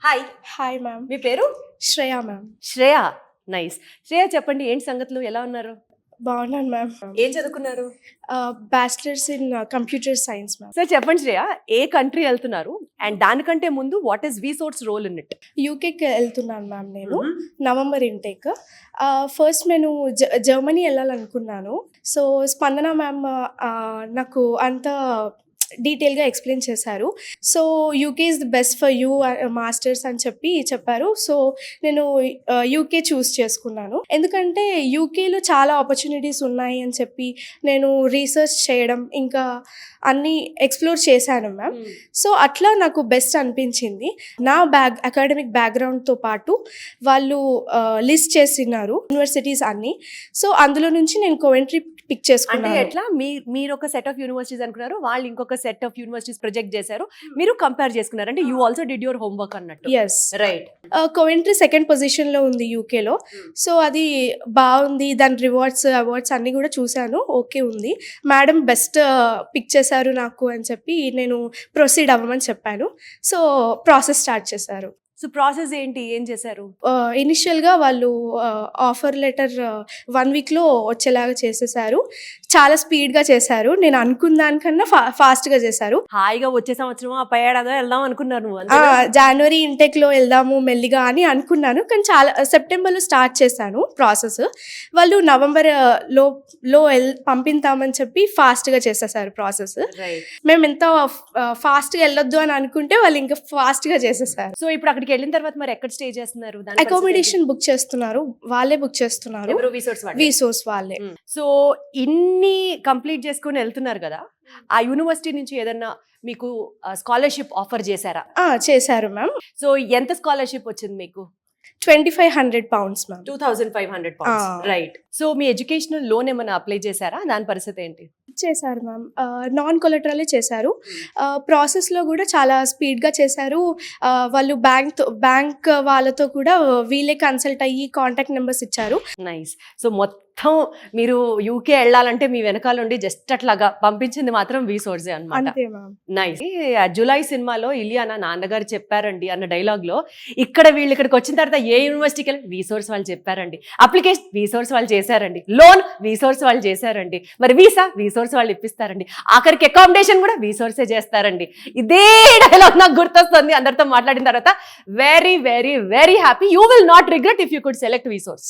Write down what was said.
Hi hi ma'am. మీ పేరు Shreya ma'am. Shreya. Nice. Shreya చెప్పండి ఏంటి సంగతులు, ఎలా ఉన్నారు? బాగున్నాను మ్యామ్. ఏం చదువుకున్నారు? Bachelors in computer science ma'am. Sir చెప్పండి శ్రేయ, ఏ కంట్రీ వెళ్తున్నారు అండ్ దానికంటే ముందు what is Visource role in it? యూకేకి వెళ్తున్నాను మ్యామ్ నేను. November intake. ఫస్ట్ నేను జర్మనీ వెళ్ళాలనుకున్నాను. సో స్పందన మ్యామ్ నాకు అంత డీటెయిల్గా ఎక్స్ప్లెయిన్ చేశారు. So UK is the best for you masters అని చెప్పారు. సో నేను యూకే చూస్ చేసుకున్నాను. ఎందుకంటే యూకేలో చాలా ఆపర్చునిటీస్ ఉన్నాయి అని చెప్పి నేను రీసెర్చ్ చేయడం ఇంకా అన్నీ ఎక్స్ప్లోర్ చేశాను మ్యామ్. సో అట్లా నాకు బెస్ట్ అనిపించింది. నా అకాడమిక్ బ్యాక్గ్రౌండ్తో పాటు వాళ్ళు లిస్ట్ చేసినారు యూనివర్సిటీస్ అన్నీ. సో అందులో నుంచి నేను కోవెంట్రీ పిక్ చేసుకున్నాను. అంటే ఎట్లా మీరు ఒక సెట్ ఆఫ్ యూనివర్సిటీస్ అనుకున్నారు, వాళ్ళు ఇంకొక సెట్ ఆఫ్ యూనివర్సిటీస్ ప్రొజెక్ట్ చేశారు, మీరు కంపేర్ చేసుకున్నారు. అంటే you also did your homework అన్నట్టు. Yes right. కోవెంట్రీ సెకండ్ పొజిషన్లో ఉంది యూకేలో. సో అది బాగుంది. దాని అవార్డ్స్ అన్నీ కూడా చూశాను. ఓకే ఉంది. మేడం బెస్ట్ పిక్ చేశారు నాకు అని చెప్పి నేను ప్రొసీడ్ అవ్వమని చెప్పాను. సో ప్రాసెస్ స్టార్ట్ చేశారు. సో ప్రాసెస్ ఏంటి, ఏం చేశారు? ఇనిషియల్గా వాళ్ళు ఆఫర్ లెటర్ 1 వీక్లో వచ్చేలాగా చేసేసారు. చాలా స్పీడ్గా చేశారు. నేను అనుకున్న దానికన్నా ఫాస్ట్గా చేశారు. హాయిగా వచ్చే సంవత్సరం ఆ పై ఏడాదో వెళ్దాం అనుకున్నారు నువ్వు? జనవరి ఇంటెక్లో వెళ్దాము మెల్లిగా అని అనుకున్నాను. కానీ చాలా సెప్టెంబర్లో స్టార్ట్ చేశాను ప్రాసెస్. వాళ్ళు నవంబర్లో పంపిస్తామని చెప్పి ఫాస్ట్గా చేసేసారు ప్రాసెస్. మేము ఎంత ఫాస్ట్గా వెళ్ళొద్దు అని అనుకుంటే వాళ్ళు ఇంకా ఫాస్ట్గా చేసేసారు. సో ఇప్పుడు అక్కడికి వెళ్ళిన తర్వాత మరి ఎక్కడ స్టే చేస్తున్నారు? అకామిడేషన్ బుక్ చేస్తున్నారు. వాళ్ళే బుక్ చేస్తున్నారు. వీసోర్స్ వాళ్ళే. సో ఇన్ని కంప్లీట్ చేసుకుని వెళ్తున్నారు కదా, ఆ యూనివర్సిటీ నుంచి ఏదన్నా మీకు స్కాలర్షిప్ ఆఫర్ చేశారా? చేశారు మ్యామ్. సో ఎంత స్కాలర్షిప్ వచ్చింది మీకు? £2,500 మ్యామ్. 2,500 రైట్. సో మీ ఎడ్యుకేషనల్ లోన్ ఏమైనా అప్లై చేశారా? దాని పరిస్థితి ఏంటి? చేశారు మ్యామ్. నాన్ కొలెటరలే చేశారు. ప్రాసెస్లో కూడా చాలా స్పీడ్గా చేశారు. వాళ్ళు బ్యాంక్ వాళ్ళతో కూడా వీళ్ళే కన్సల్ట్ అయ్యి కాంటాక్ట్ నెంబర్స్ ఇచ్చారు. నైస్. సో మొత్తం మీరు యూకే వెళ్ళాలంటే మీ వెనకాల నుండి జస్ట్ అట్లాగా పంపించింది మాత్రం వీసోర్సే అన్నమాట. అంతే మ్యామ్. నైస్. జూలై సినిమాలో ఇలియానా నాన్నగారు చెప్పారండి అన్న డైలాగ్ లో ఇక్కడ వీళ్ళు ఇక్కడికి వచ్చిన తర్వాత ఏ యూనివర్సిటీకి వెళ్ళి వీసోర్స్ వాళ్ళు చెప్పారండి, అప్లికేషన్ వీసోర్స్ వాళ్ళు చేశారండి, లోన్ వీసోర్స్ వాళ్ళు చేశారండి, మరి వీసా వీసోర్స్ వాళ్ళు ఇప్పిస్తారండి, ఆఖరికి అకామిడేషన్ కూడా వీసోర్సే చేస్తారండి. ఇదే డైలాగ్ నాకు గుర్తొస్తుంది అందరితో మాట్లాడిన తర్వాత. Very very very happy. You will not regret if you could select వీసోర్స్.